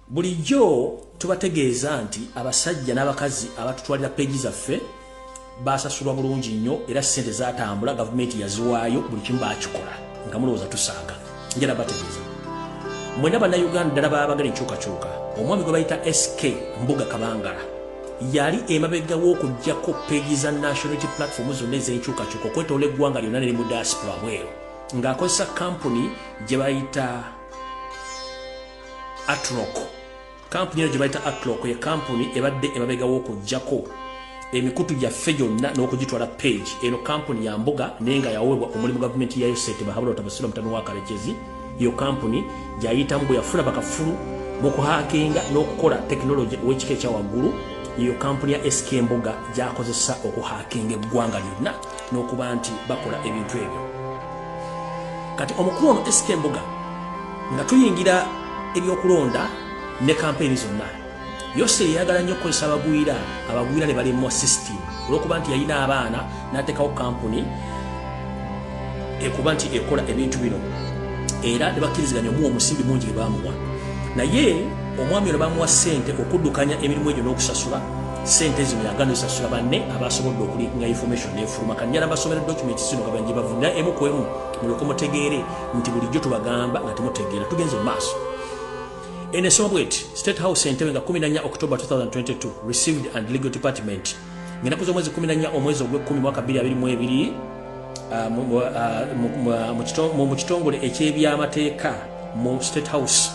Bulijjo tubategeeza nti abasajja n'abakazi abatutwalira peegi zaffe baasasulwa bulungi nnyo era ssente zaatambula gavumenti yaziwaayo buli kimu baakikola nga mulowooza tusaaga njala bategeeza mwena bannayuganda ddala baabagala enkyukakyuka omwami gwe bayita Sk Mbuga Kabangala yali emabega w'okujjako peegi za nationality platform zonna ez'enkyukakyuka okwetoola eggwanga lyonna neri mu diaspora bweru ng'akozesa kampuni gye bayita Atrock. Kampuni eno gye bayita Atrock ye kampuni ebadde emabega w'okujjako emikutu gyaffe gyonna n'okugitwala page eno kampuni ya Mbuga naye nga yaweebwa omulimu gavumenti yayo ssente bahabula otabasula mutano wa kalekezi iyo kampuni gy'ayitamu bwe yafuna bakafulu mu kuhaakinga n'okukola tekinologi ow'ekika ekya waggulu iyo kampuni ya Sk Mbuga gy'akozesa okuhaakinga eggwanga lyonna n'okuba nti bakola ebintu ebyo kati omukulu ono Sk Mbuga nga tuyingira ebyokulonda ne kampeni zonna yose yagala nnyo okukozesa abagwira ne balimwa system olw'okuba nti yalina abaana n'ateekawo kampuni ekuba nti ekola ebintu bino era ne bakkiriziganya omuwa omusimbi mungi gwe baamuwa naye omwami ono baamuwa ssente okuddukanya emirimu egyo n'okusasula ssente zino yagana osasula banne abasobodde okulinga information n'efuluma kanjala basomera document zino gabanje bavunira emu ku emu mulyoke mutegeere nti bulijjo tubagamba nga temutegeera tugenze mu maaso in a Soviet State House Entebbe nga 14 October 2022 received and legal department nginakuza omwezi 14 omwezi ogw'ekumi mwaka 2022 mu kitongole eky'ebyamateeka mu State House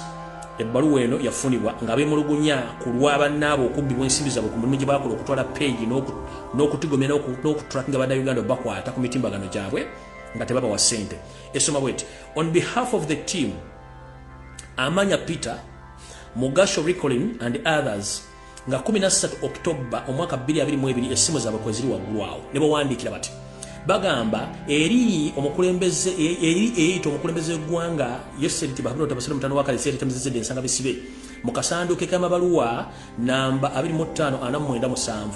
ebbaluwa eno yafunibwa nga beemulugunya ku lw'abannaabo okubbibwa ensimbi zaabwe ku mulimu gye baakola okutwala peegi n'okutigomya n'okutrackinga bannayuganda bakwata ku mitimbagano gyabwe nga tebabawa ssente esoma bweti on behalf of the team Amanya Peter Mugasho Ricolin and others nga 13 October omwaka 2022 essimu zaabwe kwe ziri waggulu awo ne bawandiikira bati bagamba eri omukulembeze w'eggwanga Yosenti Bahabula Otabasole mutano wa Kaleseri temuzizidde ensanga bisibe mu kasanduuke k'amabaluwa namba 2549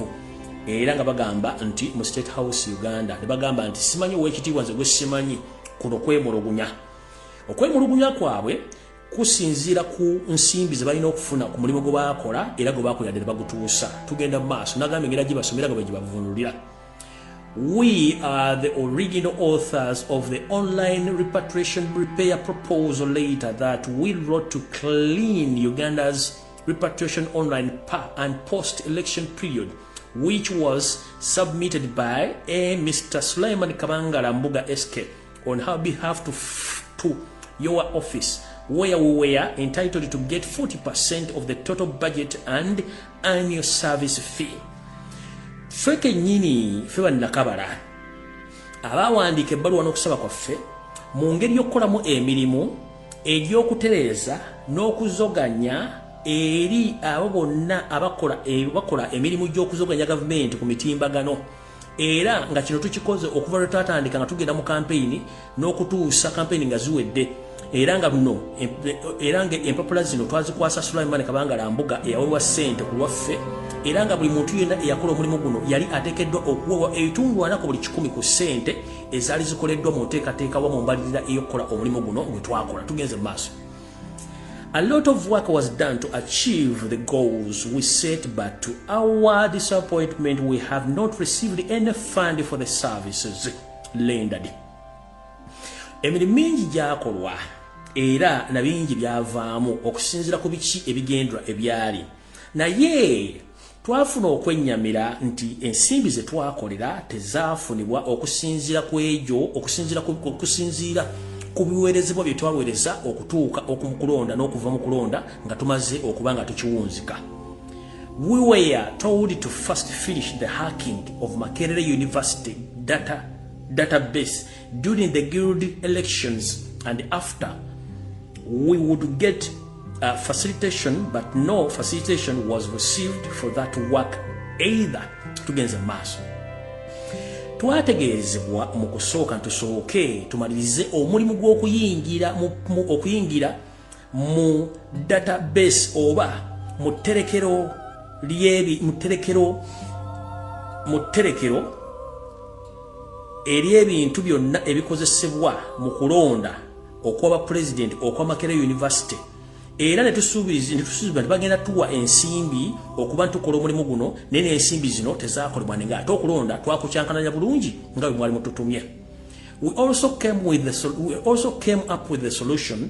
era nga bagamba nti mu State House Uganda ne bagamba nti simanyi ow'ekitiibwa nze gwe simanyi kuno okwemulugunya kwabwe kusinziira ku nsimbi ze balina okufuna ku mulimu gwe baakola era gwe baakola ddala bagutuusa tugenda mu maaso nagambye ngera gye basomera nga bwe gye bavunulira. We are the original authors of the online repatriation repair proposal letter that we wrote to clean Uganda's repatriation online and post-election period, which was submitted by a Mr. Suleiman Kabangala Mbuga Sk on her behalf to your office, where we were entitled to get 40% of the total budget and annual service fee. Feke nyini fewa nakabala abawandiika ebbaluwa n'okusaba kwaffe mu ngeri y'okukolamu emirimu egy'okutereeza n'okuzoganya eri abo bonna abakola emirimu gy'okuzoganya gavumenti ku mitimbagano era nga kino tukikoze okuva lwe twatandika nga tugenda mu kampeyini n'okutuusa kampeyini nga ziwedde era nga empapula zino twazikwasa Suleiman Kabangala Mbuga eyaweebwa ssente ku lwaffe era nga buli muntu yenna eyakola omulimu guno yali ateekeddwa okuweebwa ebitundu 40 buli 10 ku ssente ezaali zikoleddwa mu nteekateeka wa mu mbalirira ey'okukola omulimu guno gwe twakola tugenze mu maaso. A lot of work was done to achieve the goals we set, but to our disappointment we have not received any fund for the services rendered. Emirimu mingi gyakolwa era na bingi byavaamu okusinziira ku biki ebigendwa ebyali naye twafuna okwennyamira nti ensimbi ze twakolera tezaafunibwa okusinziira ku egyo okusinziira ku biweerezebwa bye twaweereza okutuuka okumukulonda n'okuva mu kulonda nga tumaze okuba nga tukiwunzika. We were told to first finish the hacking of Makerere University database during the guild elections, and after we would get facilitation, but no facilitation was received for that work either. Tugenze maaso twategeezebwa mu kusooka tusooke tumalirize omulimu gw'okuyingira mu database oba mu tterekero eri ebintu byonna ebikozesebwa mu kulonda okwaba president okwa Makerere University era netusuubiza nti bagenda tuwa ensimbi okuba ntukola omulimu guno nene ensimbi zino tezakolebwa nenga ate okulonda twakukyankananya bulungi nga bwe mwali mututumye. We also came up with the solution: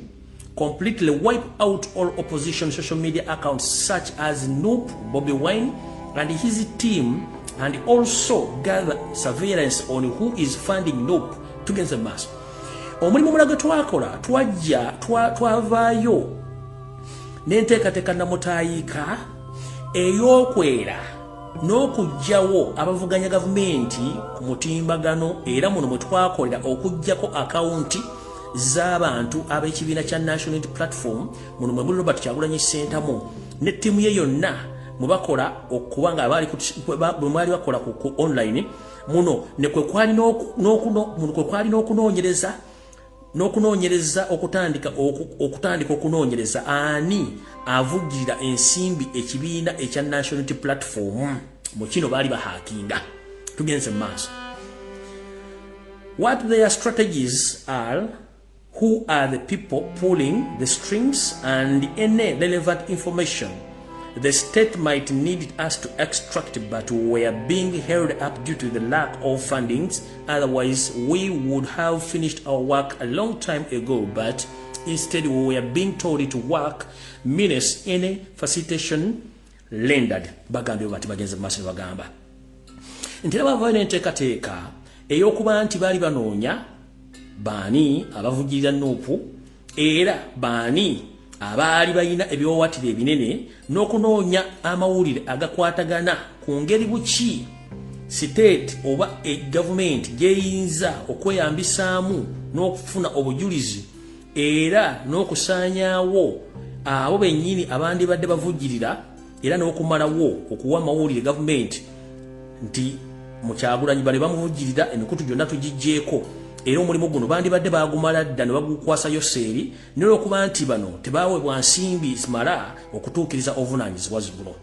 completely wipe out all opposition social media accounts such as Noop, Bobby Wine and his team, and also gather surveillance on who is funding Noop to get the mass. Omulimu mulage twakola twavaayo n'enteekateeka namutaayika ey'okwera n'okujjawo abavuganya gavumenti ku mutimbagano, era muno mwe twakolera okujjako akawunti z'abantu ab'ekibiina kya National Unity Platform, muno mwe muli Robert Kyagulanyi Ssentamu ne ttiimu ye yonna mwe bakola okuba nga bwe mwali bakola ku online. Muno ne kwe kwali n'okunoonyereza okutandika okunoonyereza ani avugirira ensimbi ekibiina ekya National Unity Platform. Mu kino baali bahakinga. Tugenze maaso. What their strategies are, who are the people pulling the strings, and any relevant information the state might need us to extract, but we are being held up due to the lack of fundings. Otherwise, we would have finished our work a long time ago, but instead we were being told to work minus any facilitation rendered. Bagambye bati bagenze maaso bagamba nti abavayo n'enteekateeka ey'okuba nti baali banoonya baani abavugirira Nuupu era baani abaali balina ebyowatira ebinene n'okunoonya amawulire agakwatagana ku ngeri buki state oba government gyeyinza okweyambisaamu n'okufuna obujulizi era n'okusaanyaawo abo bennyini abandibadde bavugirira era n'okumalawo okuwa amawulire government nti mu Kyagulanyi bale bamuvugirira emikutu gyonna tugijjeeko era omulimu guno bandibadde bagumala dda ne bagukwasa Yoseeri n'olwokuba nti bano tebaweebwa nsimbi zimala okutuukiriza obuvunaanyizibwa buno.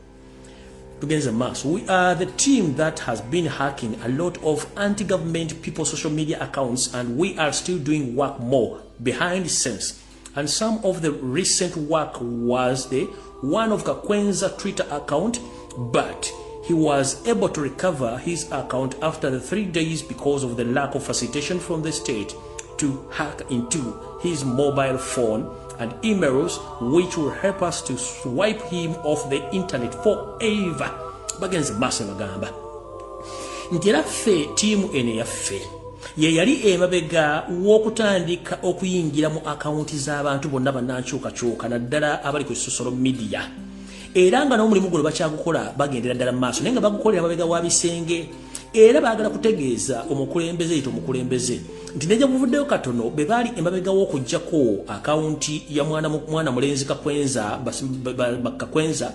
Tugenze maaso. We are the team that has been hacking a lot of anti-government people social media accounts, and we are still doing work more behind the scenes. And some of the recent work was the one of Kakwenza Twitter account, but he was able to recover his account after the 3 days because of the lack of facilitation from the state to hack into his mobile phone and emails, which will help us to swipe him off the internet forever. Bagenze maaso bagamba nti era ffe tiimu eno yaffe ye yali emabega w'okutandika okuyingira mu akawunti z'abantu bonna bannankyukakyuka naddala abali ku social media, era nga n'omulimu guno bakyagukola bagendera ddala maaso naye nga bagukolera mabega wa bisenge, era baagala kutegeeza omukulembeze yita omukulembeze nti nejja buvuddeyo katono be baali emabega w'okujjako akawunti ya mwana mulenzi Kakwenza Kakwenza,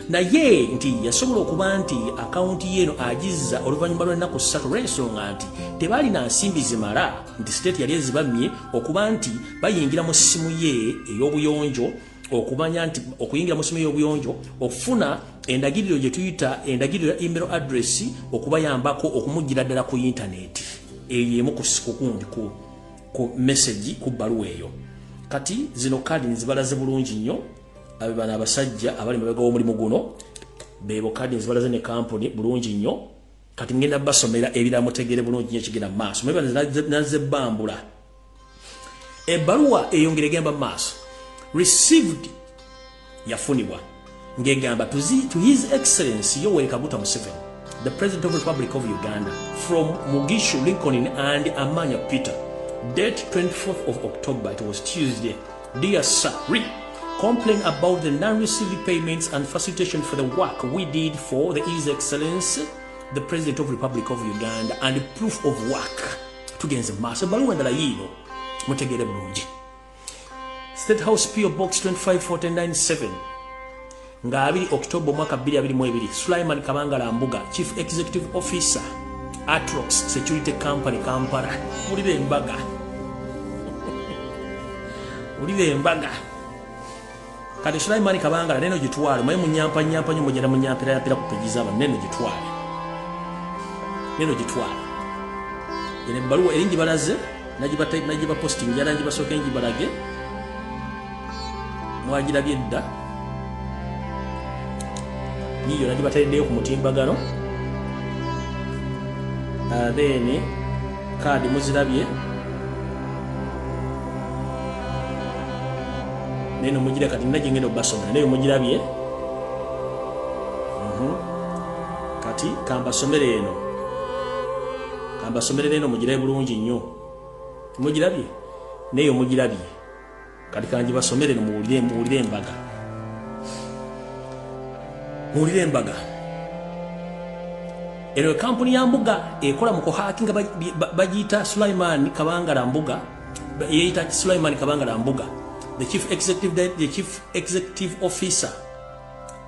naye nti yasobola okuba nti akawunti yeeno agizza oluvanyuma lw'ennaku 3 olw'ensonga nti tebaali na nsimbi zimala, nti state yali ezibamye okuba nti bayingira mu ssimu ye ey'obuyonjo, okumanya nti okuyingira mu ssimu y'obuyonjo okufuna endagiriro gye tuyita endagiriro ya email address okubayambako okumuggira ddala ku internet eyemu kugundi ku message ku bbaluwa eyo. Kati zino kadi nzibalaze bulungi nnyo, abo bana abasajja abali mabega w'omulimu guno bebo kadi nzibalaze ne company bulungi nnyo. Kati ngenda basomera ebira mutegere bulungi nnyo kigenda maaso mwe naze bambula ebbaluwa eyongere gamba maaso received yafunibwa ngegamba to His Excellency Yoweri Kaguta Museveni, the President of the Republic of Uganda, from Mugisho Lincoln and Amanya Peter, date 24th of October, it was Tuesday. Dear Sir, complain about the non-received payments and facilitation for the work we did for His Excellency, the President of the Republic of Uganda, and proof of work. Tugenze maaso baluwa ndala yino mutegere bulungi. State House PO Box 25497 nga 2 October mwaka 2022. Sulaiman Kabangala Mbuga, Chief Executive Officer, Atrox Security Company Kampala. Ulibe mbaga. Ulibe mbaga. Kati Sulaiman Kabangala neno jitwale mwe munyampa nyo mujera munyampira yapira kupegiza aba neno jitwale. Neno jitwale. ene baluwa eringi balaze nagiba posting yala ngiba soke ngi balage mwagirabye dda niyo nagiba tayiddeyo ku mutimbagano then kadi muzirabye neno mugira kati naje ngendo basomera nayo mugirabye kati kamba somere eno mugirabe bulungi nnyo mugirabye nayo mugirabye kati kanji basomere no muwulire embaga eno kampuni ya Mbuga ekola mu kuhackinga bagiyita Sulaiman Kabangala Mbuga yeyita Sulaiman Kabangala Mbuga the chief executive officer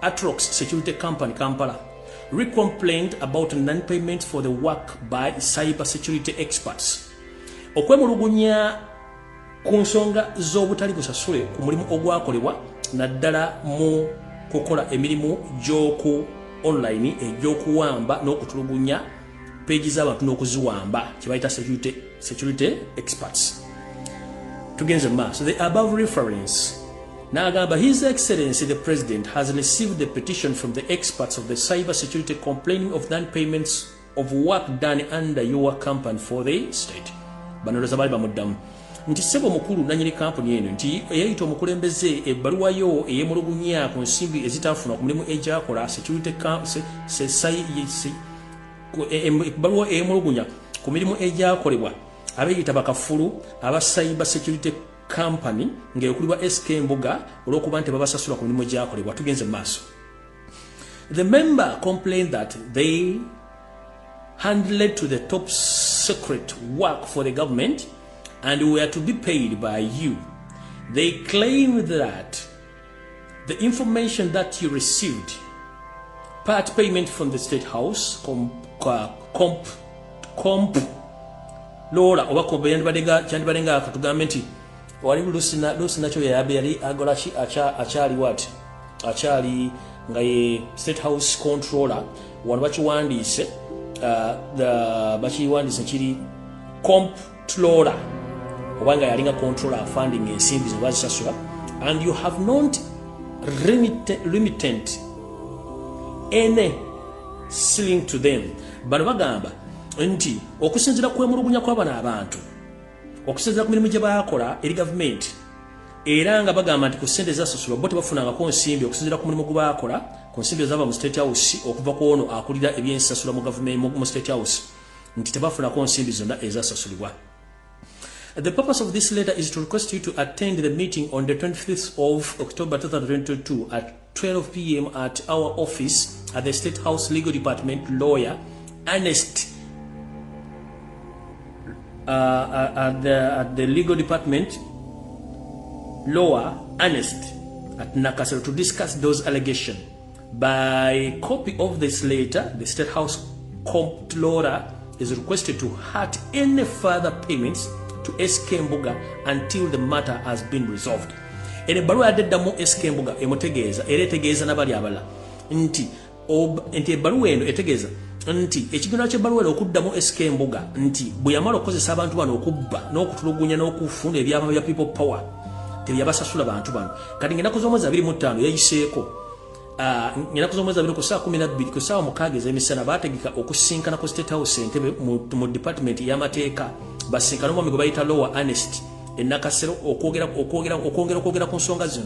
Atrox Security Company Kampala complained about non-payment for the work by cyber security experts. Okwemulugunya ku nsonga z'obutali busasule ku mulimu ogwakolebwa naddala mu kukola emirimu gy'oku online egy'okuwamba n'okutulugunya peegi z'abantu n'okuziwamba kyebayita security experts. Tugenze maaso the above reference Nagamba, His Excellency the President has received the petition from the experts of the cyber security complaining of non-payments of work done under your company for the state. Bano zabali bamuddamu. Nti sebo mukulu nanyini company eno nti yayita omukulembeze ebbaluwa yo eyemulugunya ku nsimbi ezitafuna ku mulimu ekyakola security ebbaluwa eyemulugunya ku mirimu egyakolebwa abeyita bakafulu aba cyber security company ngekulibwa Sk Mbuga olwokuba nti babasasula ku mirimu gyakolebwa. Tugenze maaso. The member complained that they handled to the top secret work for the government and were to be paid by you. They claim that the information that you received, part payment from the State House, Lola oba kyandibaddenga katugamba nti wali lusina kyo yabe yali agola ki akyali what akyali nga ye State House controller wano bakiwandiise bakiwandiise kiri comptroller oba nga yalinga controller funding ensimbi zebazisasula and you have not limited any ceiling to them. Bano bagamba nti okusinzira kwemulugunya kw'abano abantu okusinzira ku mirimu gye bakola eri government era nga bagamba nti ku ssente zasasulwa bo tebafunangako nsimbi okusinzira ku mulimu gwe bakola ku nsimbi ezava mu State House okuva ku ono akulira ebyensasula mu government mu State House nti tebafunako nsimbi zonna ezasasulibwa. The purpose of this letter is to request you to attend the meeting on the 25th of October 2022 at 12 p.m. at our office at the State House Legal Department lawyer Ernest at the legal department lawyer Ernest at Nakasero to discuss those allegations. By copy of this letter, the State House comptroller is requested to halt any further payments to Sk Mbuga until the matter has been resolved. Ene baluwa yadeddamu Sk Mbuga emutegeeza era etegeeza n'abali abala nti ebbaluwa eno etegeeza nti ekigendera ky'ebbaluwa eno okuddamu Sk Mbuga nti bwe yamala okukozesa abantu bano okubba n'okutulugunya n'okufunda ebyama bya people power tebyabasasula bantu bano kati ng'ennaku z'omwezi 25 yayiseeko ng'ennaku z'omwezi 2 ku saa 12 ku saa 6 ez'emisana baategeka okusinkana ku State House Entebbe mu department y'amateeka basinkana omwami gwe bayita Lower Ernest Nakasero okwongera ku nsonga zino.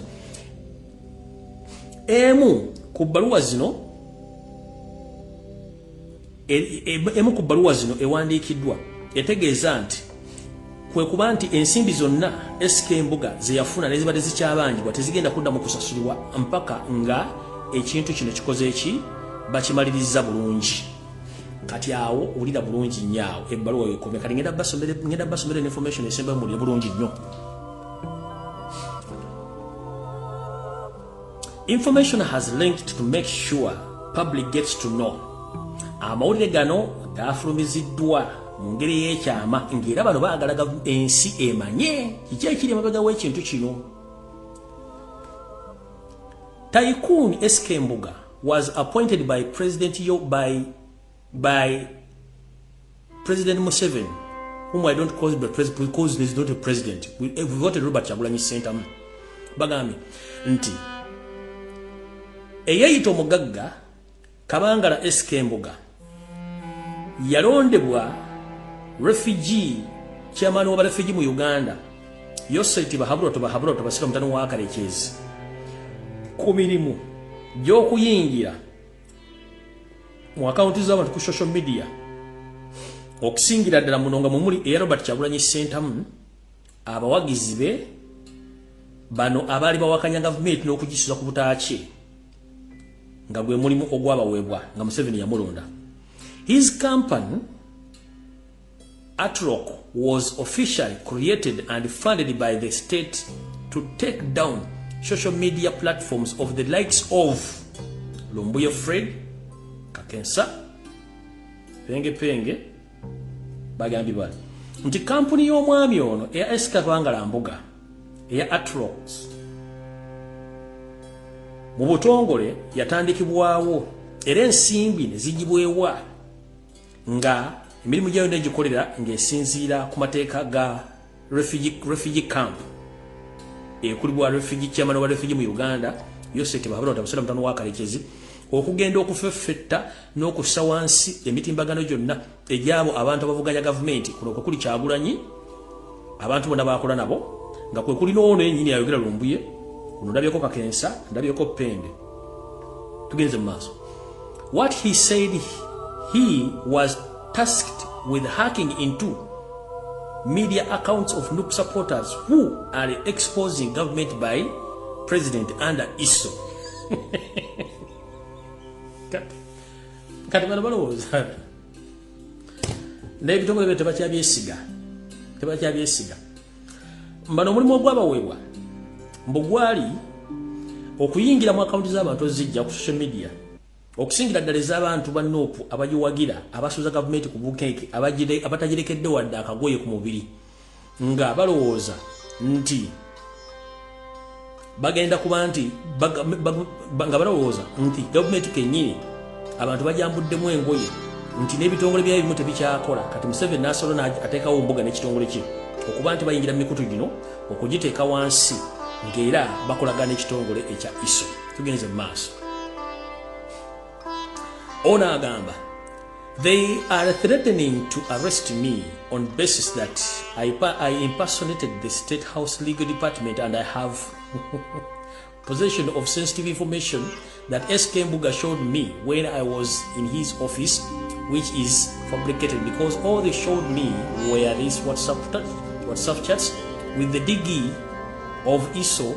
Emu ku bbaluwa zino ewandiikiddwa etegeeza nti kwe kuba nti ensimbi zonna Sk Mbuga ze yafuna nezibadde zikyabangibwa tezigenda kudda mu kusasulibwa mpaka nga ekintu kino kikoze eki bakimaliriza bulungi. Kati awo ulira bulungi nnyo ebbaluwa yekomye kati ngenda basomera information esemba mu bulungi nnyo. Information has linked to make sure public gets to know. Amawulire gano gafulumiziddwa mu ngeri y'ekyama ng'era bano baagala ensi emanye kiki ekiri emabega w'ekintu kino. Tycoon Sk Mbuga was appointed by President Museveni whom I don't call the president because there's not a president. We voted Robert Kyagulanyi Ssentamu. Bagambye nti eyayita omugagga Kabangala Sk Mbuga yalondebwa refugee chairman wa refugee mu Uganda Yoseti bahabulwa tobasira mutano wa Kalekezi ku mirimu gy'okuyingira mu akaunti z'abantu ku social media okusingira ddala munonga mumuli eya Robert Kyagulanyi Ssentamu abawagizi be bano abaali bawakanya government n'okugisuza ku butaaki nga gwe mulimu ogwabaweebwa nga Museveni yamulonda. His company Atrock was officially created and funded by the state to take down social media platforms of the likes of Lumbuye Fred, Kakwenza, Penge, bagambibwa nti kampuni y'omwami ono eya Sk Mbuga eya Atrox mu butongole yatandikibwawo era ensimbi ne zigibwewa nga emirimu gyayo negikolera ng'esinziira ku mateeka ga refugee camp ekulibwa refugee chairman wa refugee mu Uganda Yoseti bahabulwa tabasira mutano wa Kalekezi okugenda okufeffetta n'okussa wansi emitimbagano gyonna egyabo abantu abavuganya gavumenti kuno kuli Kyagulanyi abantu bonna bakola nabo nga kwe kuli n'ono yennyini ayogera Lumbuye kuno ndabyeko Kakwenza ndabyeko Pembe tugenze mu maaso. What he said he was tasked with hacking into media accounts of NUP supporters who are exposing government by President under ISO. Kati bano balowooza n'ebitongole bye tebakyabyesiga mbano omulimu ogwabaweebwa mbu gwali okuyingira mu akaunti z'abantu ozijja ku social media okusingira ddala ez'abantu ba NUP abagiwagira abasuuza gavumenti ku bukeeke abatagirekedde wadde akagoye ku mubiri nga balowooza nti bagenda kuba nti nga balowooza nti gavumenti kennyini abantu bajambuddemu engoye nti n'ebitongole byayo bimu tebikyakola kati Museveni n'asolo ateekawo Mbuga n'ekitongole kye okuba nti bayingira mu mikutu gino okugiteeka wansi ng'era bakolagana ekitongole ekya ISO. Tugenze mu maaso. Ono agamba they are threatening to arrest me on basis that I impersonated the State House Legal Department and I have possession of sensitive information that Sk Mbuga showed me when I was in his office, which is fabricated because all they showed me were these WhatsApp chats with the DG of ISO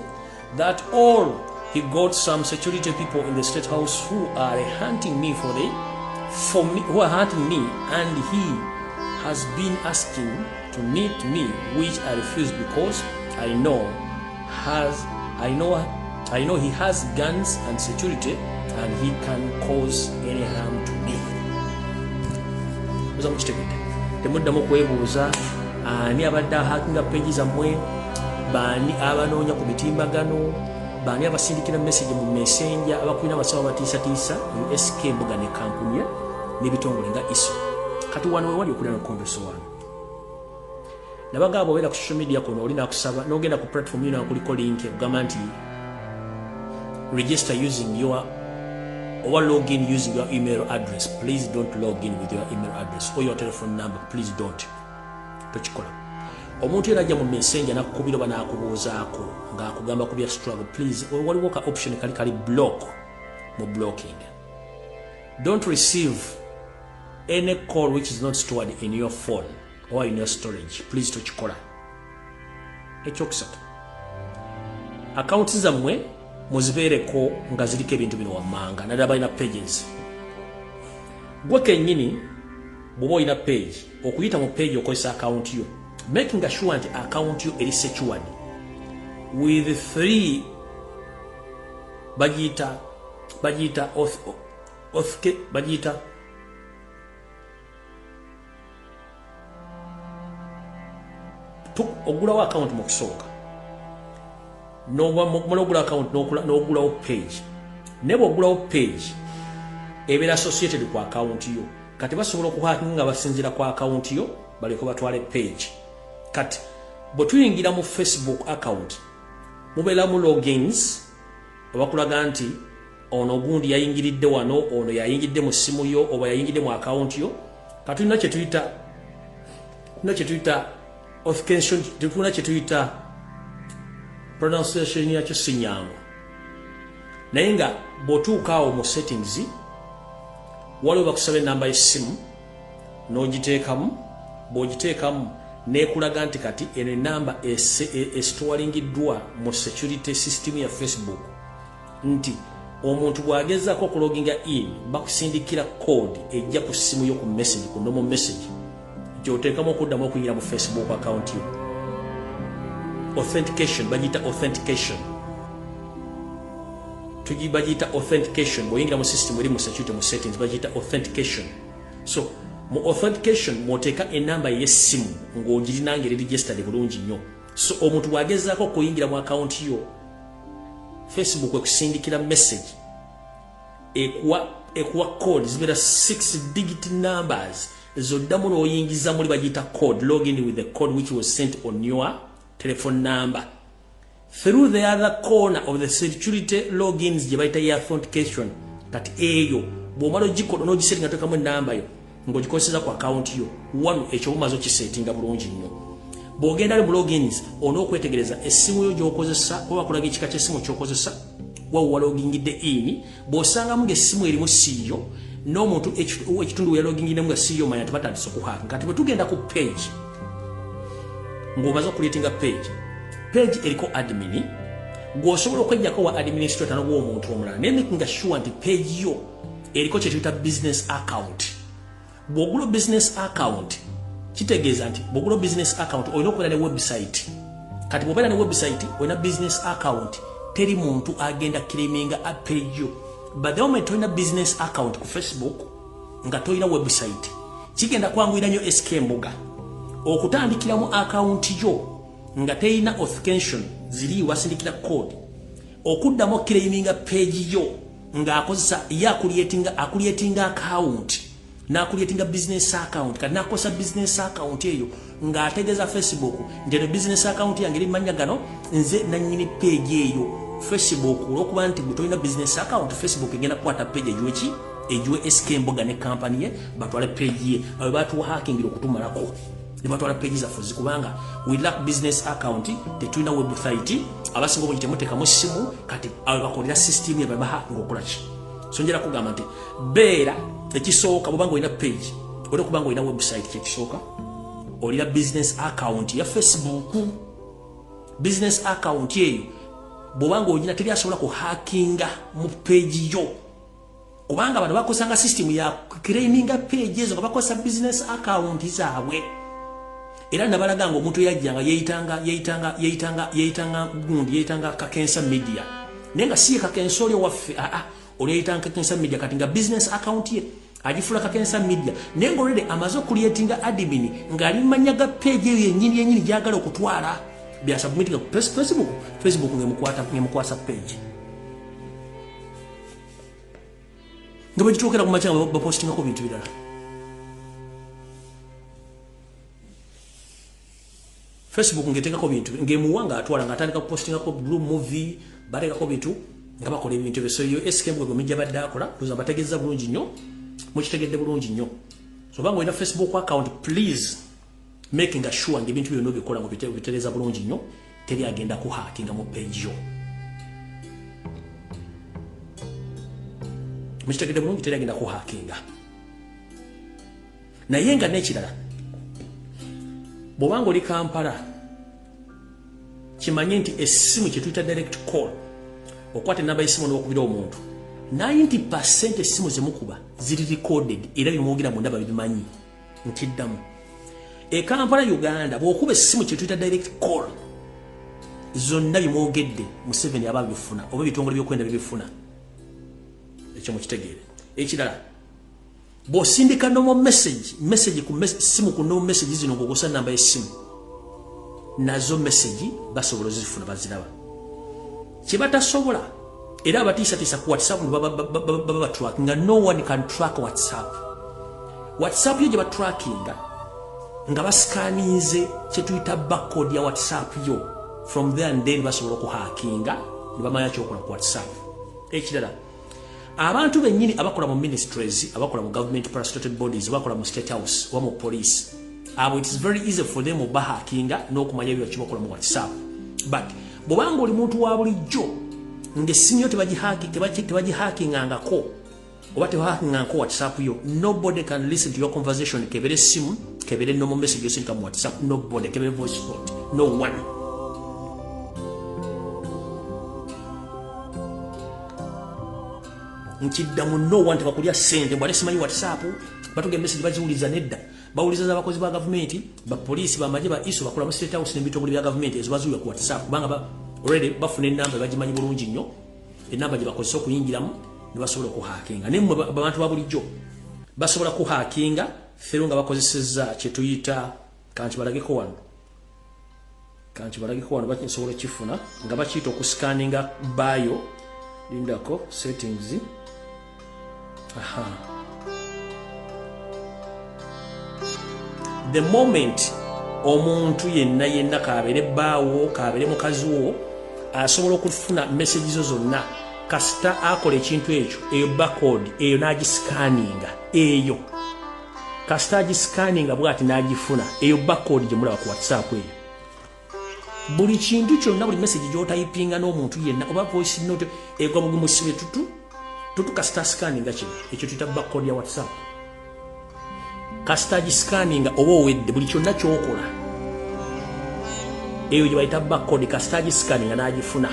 that all he got some security people in the State House who are hunting me who are hunting me, and he has been asking to meet me, which I refuse because I know he has guns and security and he can cause any harm to me. Muza mukitegedde temuddamu kwebuuza ani abadde hakinga peji zammwe, bani abanoonya ku mitimbagano, bani abasindikira message mu messenger, abakulina abasawo batiisatiisa Sk Mbuga ne kampuni n'ebitongole nga ISO. Kati wano wewali okulira n'okonveso wano nabagamba obeera ku social media kuno oli nakusaba n'ogenda ku platform yino kuliko link ekugamba nti register using your or log in using your email address. Please don't log in with your email address or your telephone number. Please don't. Tochikola. Omuntu era ajja mu messenger nakukubira bana akubuuzaako nga akugamba ku bya struggle. Please waliwo ka option kali block mu blocking. Don't receive any call which is not stored in your phone or in your storage. Please tochikola. Ekyokusatu. Accounts zammwe muzibeereko nga ziriko ebintu bino wammanga naddala balina pages. Gwe kennyini bw'oba olina page okuyita mu page okozesa account yo, making sure nti account yo eri secured with 3 bagiyita ogulawo account mu kusooka n'ogula account n'ogulawo page. Ne bw'ogulawo page ebeera associated ku account yo, kati basobola okuhakinga nga basinziira ku account yo baleko batwale page kati bwetuyingira mu Facebook account mubeeramu logins obakulaga nti ono gundi yayingiridde wano ono yayingidde mu simu yo oba yayingidde mu account yo kati tulina kye tuyita authentication tulina kye tuyita pronunciation yakyo sinyangu naye nga bw'otuukaawo mu settings waliwo bakusaba enamba y'essimu n'ogiteekamu bw'ogiteekamu neekulaga nti kati eno enamba esitowalingiddwa mu security system ya Facebook nti omuntu bw'agezaako okuloginga in bakusindikira code ejja ku ssimu yo ku message ku normal message gy'oteekamu okuddamu okuyingira mu Facebook account yo authentication bagiyita authentication bagiyita authentication bw'oyingira mu system eri mu security mu settings bagiyita authentication so mu authentication mwoteeka enamba y'essimu ng'ogirinanga eri registered bulungi nnyo so omuntu bw'agezaako okuyingira mu account yo Facebook ekusindikira message ekuwa code zibeera 6 digit numbers zoddamu n'oyingiza muli bagiyita code login with the code which was sent on your telephone number through the other corner of the security logins gye bayita authentication kati eyo bw'omala ogikola n'ogisetinga toekamu enamba yo ng'ogikozesa ku account yo wano ekyo bumaze okisetinga bulungi nnyo bw'ogenda ali mu logins on'okwetegereza essimu yo gy'okozesa oba kulaga ekika ky'essimu ky'okozesa wawuwa logingidde in bw'osangamu ng'essimu erimu siiyo n'omuntu ekitundu we yalogingidemu nga siiyo manya tibatandise okuhaaka kati bwe tugenda ku page ng'omaze okuleetinga page eriko admin gw'osobola okwejjako wa administrator n'obw'omuntu omulala naye making sure nti page yo eriko kye tuyita business account bw'ogula business account kitegeeza nti bw'ogula business account olina okubeera ne website kati bw'obeera ne website olina business account teri muntu agenda claiminga a page yo but the moment olina business account ku Facebook nga tolina website kigenda kwanguyira nnyo Sk Mbuga okutandikiramu account yo nga teyina authentication ziri wasindikira code okuddamu claiminga page yo nga akozesa akulietinga account n'akulietinga business account kati n'akosa business account eyo ng'ategeeza Facebook nti business account yange eri manya gano nze nannyini page eyo Facebook olw'okuba nti tolina business account Facebook egenda kukwata page ejiwe Sk Mbuga ne company ye batwale page ye abo batuwa hacking okutumalako ne batwala page zaffe zikubanga we lack business account tetulina website abasinga obungi temuteekamu ssimu kati abo bakolera system ye babaha ng'okola ki so njera kugamba nti beera ekisooka bw'obanga olina page olina okubanga olina website kyekisooka olina business account ya Facebook business account eyo bw'obanga olina teri asobola kuhakinga mu page yo kubanga abantu bakosanga system ya claiminga page ezo nga bakosa business account zaabwe era nabalaga nga omuntu yajjanga yeyitanga Kakwenza media naye nga si Kakwenza oli waffe oli yeyitanga Kakwenza media kati nga business account ye agifula Kakwenza media naye nga olwede amaze okulietinga admin ng'ali manyaga page eyo yennyini gyagala okutwala byasubmitinga ku Facebook ngemukwasa page nga bwekituukira ku makya nga bapostingako bintu birala Facebook ngetekako bintu ngemuwanga atwala ng'atandika kupostingako blue movie batekako bintu nga bakola ebintu ebyo so yo Sk Mbuga gwemijja badde akola tuza bategeeza bulungi nnyo mukitegedde bulungi nnyo so banga olina Facebook account please making sure ng'ebintu byonna obikola ng'obitereeza bulungi nnyo teri agenda kuhakinga mu page yo mukitegedde bulungi teri agenda kuhakinga naye nga n'ekirala bw'obanga oli Kampala kimanye nti essimu kye tuyita direct call okwata enamba y'essimu n'okubira omuntu 90% essimu zemukuba ziri recorded era bimwogera mu ndaba bibimanyi nkiddamu Kampala Uganda bw'okuba essimu kye tuyita direct call zonna bimwogedde Museveni aba bifuna oba ebitongole by'okwenda bibifuna ekyo mukitegeere ekirala bw'osindika nomo message ku simu ku nomo message zino ng'okosa namba y'essimu nazo message basobola zifuna baziraba kye batasobola era abatiisatiisa ku WhatsApp baba batrackinga no one can track WhatsApp yo gye batrackinga nga basikanize kye tuyita barcode ya WhatsApp yo. From there and then basobola okuhackinga ne bamanya kyokola ku WhatsApp. Ekirala, abantu bennyini abakola mu ministries, abakola mu government parastated bodies, abakola mu state house wa mu police, abo it is very easy for them obahackinga n'okumanya ebyo kibakola mu WhatsApp. But bw'obanga oli muntu wa bulijjo ng'essimu yo tebagihackingangako oba tebahackingangako WhatsApp yo, nobody can listen to your conversation. Kebere essimu, kebere normal message yosindika mu WhatsApp, nobody, kebere voice note, no one. Nkiddamu no one tebakulya ssente bw'ate simanyi WhatsApp batuge message baziwuliza nedda. Bawuliza abakozi ba government, ba police, ba maje, ba iso bakola mu state house n'ebitongole bya government ezo bazuula ku WhatsApp kubanga already bafuna enamba bagimanyi bulungi nnyo, enamba gye bakozesa okuyingiramu ne basobola okuhackinga. Naye abantu ba bulijjo basobola kuhackinga fero nga bakozesezza kye tuyita kanti balageko wano bakinsobola kifuna nga bakiyita okuscanninga bio. Lindako settings. The moment omuntu yenna kabere baawo kabere mukazi wo asobola okufuna messages zonna kasita akola ekintu ekyo, eyo barcode eyo nagiscanninga, eyo kasita agiscanninga bwati nagifuna, eyo barcode gye mulaba ku WhatsApp eyo. Buli kintu kyonna, buli message gy'otayipinga n'omuntu yenna oba voice note egwa mu simu tutu kasita scanninga kino, ekyo tuyita barcode ya WhatsApp. Kasita giscanninga oba owedde buli kyonna ky'okola, eyo gye bayita barcode kasita giscanninga n'agifuna.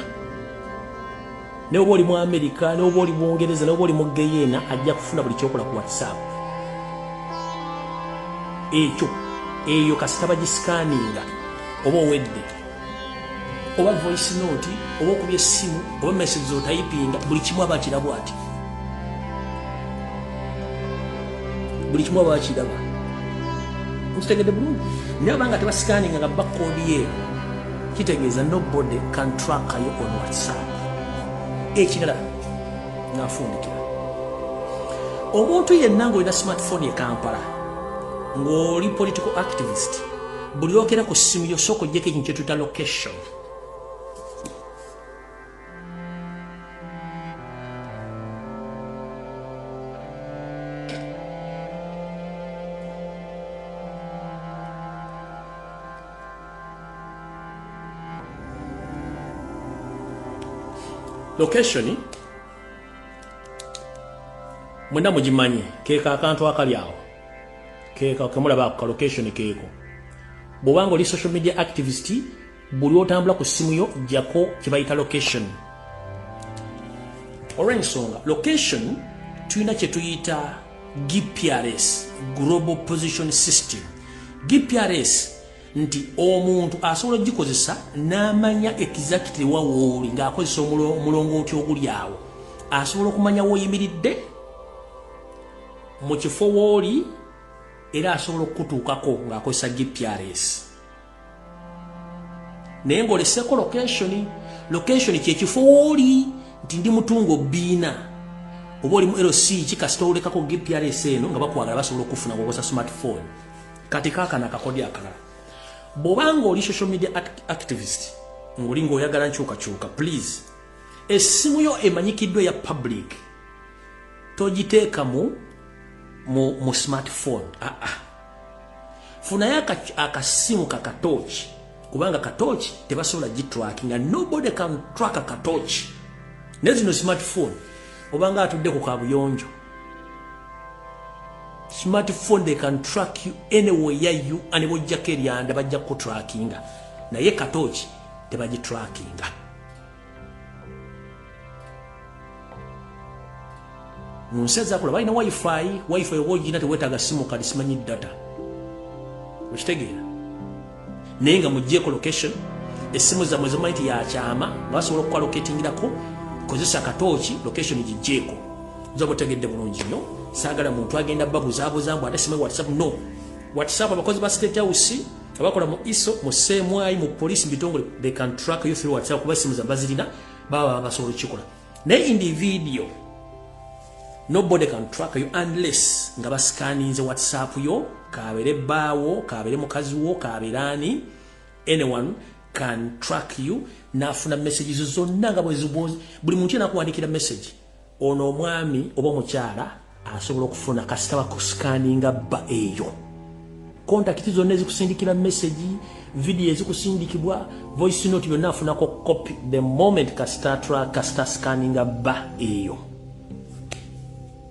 Ne oba oli mu America, ne oba oli mu Bungereza, ne oba oli mu Guyana, ajja kufuna buli kyokola ku WhatsApp. Eyo kasita bagiscanninga oba owedde oba voice note oba okubya essimu oba message z'otayipinga, buli kimu aba akiraba ati. Buli kimu aba akiraba. Nkitegedde bulungi. Naye abanga tebascanninga nga barcode ye, kitegeeza nobody can track you on WhatsApp. Ekirala ng'afundikira. Omuntu yenna ng'olina smartphone ye Kampala, ng'oli political activist, buli okera ku ssimu yo sooka oggyeko ekintu kye tuyita location. Location mwenda mugimanye keeka akantu akali awo, keeka kemulaba ka location keeko. Bw'obanga oli social media activist, buli otambula ku ssimu yo jjako kye bayita location. Olw'ensonga location tulina kye tuyita GPRS, Global Position System. GPRS nti omuntu asobola gikozesa n'amanya exactly wa wooli ng'akozesa omulongooti oguli awo. Asobola okumanya w'oyimiridde mu kifo wooli era asobola okutuukako ng'akozesa GPRS. Naye ng'oleseko location kye kifo wooli nti ndi mutungo bbiina oba oli mu LC kikasita olekako GPRS eno nga bakwagala basobola okufuna ng'okozesa smartphone. Kati kaakano akakodi akalala. Bw'obanga oli social media activist ng'oli ng'oyagala nkyukakyuka, please essimu yo emanyikiddwa ya public togiteeka mu smartphone. Funayo akasimu kakatooki, kubanga katooki tebasobola gitrackinga. Nobody can track a katooki. Ne zino smartphone obanga atudde ku kabuyonjo, smartphone they can track you anywhere you and bojjako eryanda bajja kutrackinga, naye katooki tebagitrackinga. Munsi ezakola balina wifi oba ogirina teweetaaga simu kadi simanyi data, okitegeera. Naye nga muggyeko location, essimu zammwe zimanyi nti yakyama nga basobola okukola locatingirako, kozesa katooki location giggyeko. Nzoba otegedde bulungi nnyo. Saagala muntu agenda babuzaabuza mbu ate simanyi WhatsApp. No, WhatsApp abakozi ba state house abakola mu ISO, mu CMI, mu police, bitongole, they can track you through WhatsApp kuba essimu zamba zirina baba basobola okukikola. Naye individual, nobody can track you unless nga basikaninze WhatsApp yo, kabere baawo, kabere mukazi wo, kaberani, anyone can track you nafuna messages zonna nga bwezibozi. Buli muntu yena kuwandikira message. Ono omwami oba omukyala asobola okufuna kasita bakusikaninga bba eyo. Contact zonna ezikusindikira message, video ezikusindikibwa, voice note byonna afunako copy the moment kasita scanning bba eyo.